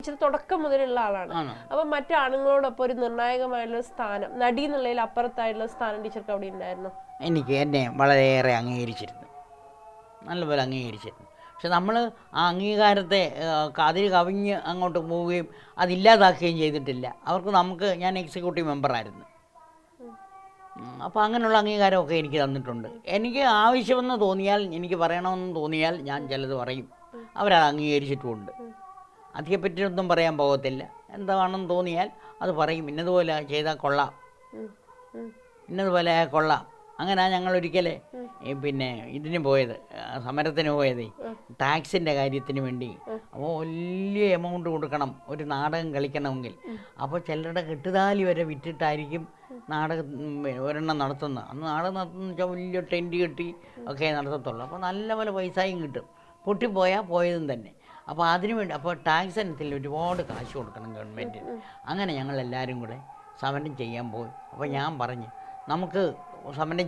Teacher തുടക്കം മുതലുള്ള ആളാണ്. അപ്പൊ മറ്റു ആണുങ്ങളോടൊപ്പം ഒരു നിർണായകമായിട്ടുള്ള സ്ഥാനം, നടി എന്നുള്ളതിൽ അപ്പുറത്തായിട്ടുള്ള സ്ഥാനം ടീച്ചർക്ക് അവിടെ ഉണ്ടായിരുന്നു. എനിക്ക് എന്നെ വളരെയേറെ അംഗീകരിച്ചിരുന്നു, നല്ലപോലെ അംഗീകരിച്ചിരുന്നു. പക്ഷെ നമ്മൾ ആ അംഗീകാരത്തെ അതിന് കവിഞ്ഞ് അങ്ങോട്ട് പോവുകയും അതില്ലാതാക്കുകയും ചെയ്തിട്ടില്ല. ഞാൻ എക്സിക്യൂട്ടീവ് മെമ്പറായിരുന്നു. അപ്പോൾ അങ്ങനെയുള്ള അംഗീകാരമൊക്കെ എനിക്ക് തന്നിട്ടുണ്ട്. എനിക്ക് ആവശ്യമെന്ന് തോന്നിയാൽ, എനിക്ക് പറയണമെന്ന് തോന്നിയാൽ ഞാൻ ചിലത് പറയും. അവരത് അംഗീകരിച്ചിട്ടുമുണ്ട്. അതിനെപ്പറ്റിയൊന്നും പറയാൻ പോകത്തില്ല. എന്താണെന്ന് തോന്നിയാൽ അത് പറയും. ഇന്നതുപോലെ ചെയ്താൽ കൊള്ളാം, ഇന്നതുപോലെ കൊള്ളാം. അങ്ങനെ ഞങ്ങളൊരിക്കൽ പിന്നെ ഇതിന് പോയത്, സമരത്തിന് പോയത് ടാക്സിൻ്റെ കാര്യത്തിന് വേണ്ടി. അപ്പോൾ വലിയ എമൗണ്ട് കൊടുക്കണം ഒരു നാടകം കളിക്കണമെങ്കിൽ. അപ്പോൾ ചിലരുടെ കെട്ടുതാലി വരെ വിറ്റിട്ടായിരിക്കും ഒരെണ്ണം നടത്തുന്നത്. അന്ന് നാടകം നടത്തുന്ന വെച്ചാൽ വലിയ ടെൻറ്റ് കെട്ടി ഒക്കെ നടത്തത്തുള്ളൂ. അപ്പോൾ നല്ല പോലെ പൈസയും കിട്ടും. പൊട്ടിപ്പോയാൽ പോയതും തന്നെ. അപ്പോൾ അതിനു വേണ്ടി, അപ്പോൾ ടാക്സ് ഇനത്തിൽ ഒരുപാട് കാശ് കൊടുക്കണം ഗവൺമെൻറ്റിന്. അങ്ങനെ ഞങ്ങളെല്ലാവരും കൂടെ സമരം ചെയ്യാൻ പോയി. അപ്പോൾ ഞാൻ പറഞ്ഞു, നമുക്ക് സമരം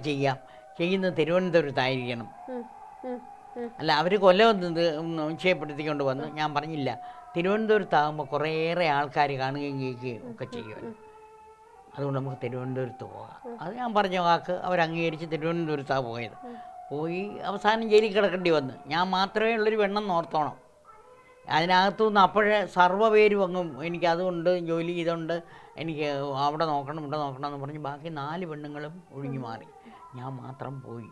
ചെയ്യുന്നത് തിരുവനന്തപുരത്തായിരിക്കണം. അല്ല, അവർ കൊല്ലം നിശ്ചയപ്പെടുത്തിക്കൊണ്ട് വന്ന്. ഞാൻ പറഞ്ഞില്ല, തിരുവനന്തപുരത്താകുമ്പോൾ കുറേയേറെ ആൾക്കാർ കാണുകയും കേൾക്കുകയും ഒക്കെ ചെയ്യുമല്ലോ, അതുകൊണ്ട് നമുക്ക് തിരുവനന്തപുരത്ത് പോകാം. അത് ഞാൻ പറഞ്ഞ വാക്ക് അവരംഗീകരിച്ച് തിരുവനന്തപുരത്താണ് പോയത്. പോയി അവസാനം ജയിലിൽ കിടക്കേണ്ടി വന്നു. ഞാൻ മാത്രമേ ഉള്ളൊരു വെണ്ണം ഓർത്തോണം. അതിനകത്തുനിന്ന് അപ്പോഴേ സർവ്വ പേരും അങ്ങും എനിക്ക് അതുകൊണ്ട് ജോലി ഇതുണ്ട്, എനിക്ക് അവിടെ നോക്കണം ഇവിടെ നോക്കണം എന്ന് പറഞ്ഞ് ബാക്കി 4 പെണ്ണുങ്ങളും ഒഴിഞ്ഞു മാറി. ഞാൻ മാത്രം പോയി.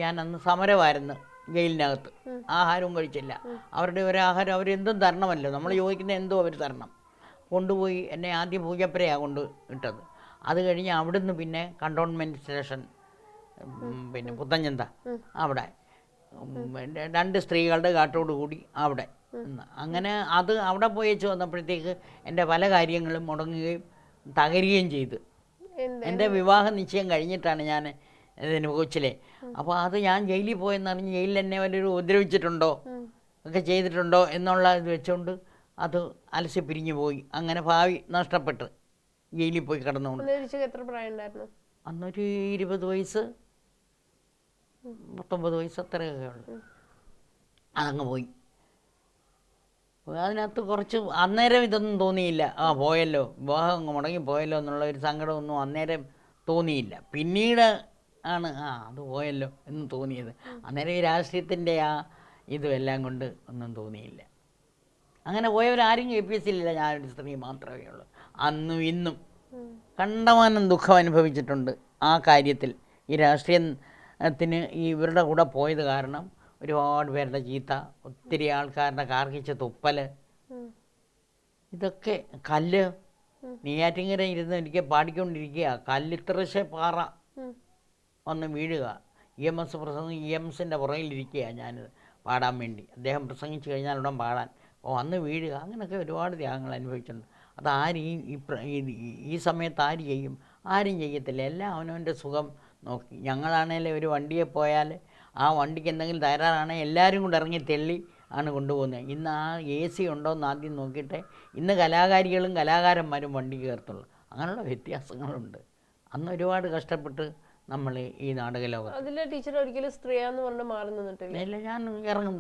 ഞാൻ അന്ന് സമരമായിരുന്നു ജയിലിനകത്ത്. ആഹാരവും കഴിച്ചില്ല. അവരുടെ ഒരാഹാരം അവരെന്തും തരണമല്ലോ, നമ്മൾ ചോദിക്കുന്ന എന്തോ അവർ തരണം. കൊണ്ടുപോയി എന്നെ ആദ്യം പൂജപ്പുരയാണ് കൊണ്ട് ഇട്ടത്. അത് കഴിഞ്ഞ് അവിടുന്ന് പിന്നെ കണ്ടോൺമെൻറ്റ് സ്റ്റേഷൻ, പിന്നെ പുത്തഞ്ചന്ത, അവിടെ 2 സ്ത്രീകളുടെ കാട്ടോട് കൂടി അവിടെ. അങ്ങനെ അത് അവിടെ പോയി വെച്ച് വന്നപ്പോഴത്തേക്ക് എൻ്റെ പല കാര്യങ്ങളും മുടങ്ങുകയും തകരുകയും ചെയ്തു. എൻ്റെ വിവാഹ നിശ്ചയം കഴിഞ്ഞിട്ടാണ് ഞാൻ ഇതിന് കൊച്ചിലെ. അപ്പോൾ അത് ഞാൻ ജയിലിൽ പോയെന്നറിഞ്ഞ് ജയിലിൽ എന്നെ വല്ലൊരു ഉപദ്രവിച്ചിട്ടുണ്ടോ ഒക്കെ ചെയ്തിട്ടുണ്ടോ എന്നുള്ള ഇത് വെച്ചുകൊണ്ട് അത് അലസി പിരിഞ്ഞു പോയി. അങ്ങനെ ഭാവി നഷ്ടപ്പെട്ട് ജയിലിൽ പോയി കിടന്നുകൊണ്ട്. എത്ര പ്രായം ഉണ്ടായിരുന്നു? അന്നൊരു 20 വയസ്സ് 19 വയസ്സ് അത്രയൊക്കെ ഉള്ളു. അതങ്ങ് പോയി. അതിനകത്ത് കുറച്ച് അന്നേരം ഇതൊന്നും തോന്നിയില്ല. പോയല്ലോ, വിവാഹം അങ്ങ് മുടങ്ങി പോയല്ലോ എന്നുള്ള ഒരു സങ്കടമൊന്നും അന്നേരം തോന്നിയില്ല. പിന്നീട് ആണ് അത് പോയല്ലോ എന്ന് തോന്നിയത്. അന്നേരം ഈ രാഷ്ട്രീയത്തിൻ്റെ ഇതും എല്ലാം കൊണ്ട് ഒന്നും തോന്നിയില്ല. അങ്ങനെ പോയവരാരും KPSC ഇല്ല, ഞാനൊരു സ്ത്രീ മാത്രമേ ഉള്ളൂ. അന്നും ഇന്നും കണ്ടമാനം ദുഃഖം അനുഭവിച്ചിട്ടുണ്ട് ആ കാര്യത്തിൽ. ഈ രാഷ്ട്രീയത്തിന് ഇവരുടെ കൂടെ പോയത് കാരണം ഒരുപാട് പേരുടെ ചീത്ത, ഒത്തിരി ആൾക്കാരുടെ കാർക്കിച്ച തുപ്പൽ, ഇതൊക്കെ. കല്ല് നെയ്യാറ്റിൻകര ഇരുന്ന് എനിക്ക് പാടിക്കൊണ്ടിരിക്കുക, കല്ലിത്രശ പാറ വന്ന് വീഴുക. EMSൻ്റെ പുറകിലിരിക്കുക ഞാനിത് പാടാൻ വേണ്ടി. അദ്ദേഹം പ്രസംഗിച്ച് കഴിഞ്ഞാൽ ഉടൻ പാടാൻ വന്ന് വീഴുക. അങ്ങനെയൊക്കെ ഒരുപാട് ത്യാഗങ്ങൾ അനുഭവിച്ചിട്ടുണ്ട്. അതാരും ഈ സമയത്ത് ആര് ചെയ്യും? ആരും ചെയ്യത്തില്ല. എല്ലാം അവനവൻ്റെ സുഖം നോക്കി. ഞങ്ങളാണേലും ഒരു വണ്ടിയെ പോയാൽ ആ വണ്ടിക്ക് എന്തെങ്കിലും തകരാറാണെങ്കിൽ എല്ലാവരും കൂടെ ഇറങ്ങി തെള്ളി ആണ് കൊണ്ടുപോകുന്നത്. ഇന്ന് AC ഉണ്ടോ എന്ന് ആദ്യം നോക്കിയിട്ടേ ഇന്ന് കലാകാരികളും കലാകാരന്മാരും വണ്ടി കയറത്തുള്ളൂ. അങ്ങനെയുള്ള വ്യത്യാസങ്ങളുണ്ട്. അന്ന് ഒരുപാട് കഷ്ടപ്പെട്ട് നമ്മൾ ഈ നാടക ലോകം. അതിലെ ടീച്ചർ ഒരിക്കലും സ്ത്രീയാന്ന് പറഞ്ഞ് മാറി നിന്നിട്ടില്ല. ഇല്ല, ഞാൻ ഇറങ്ങും.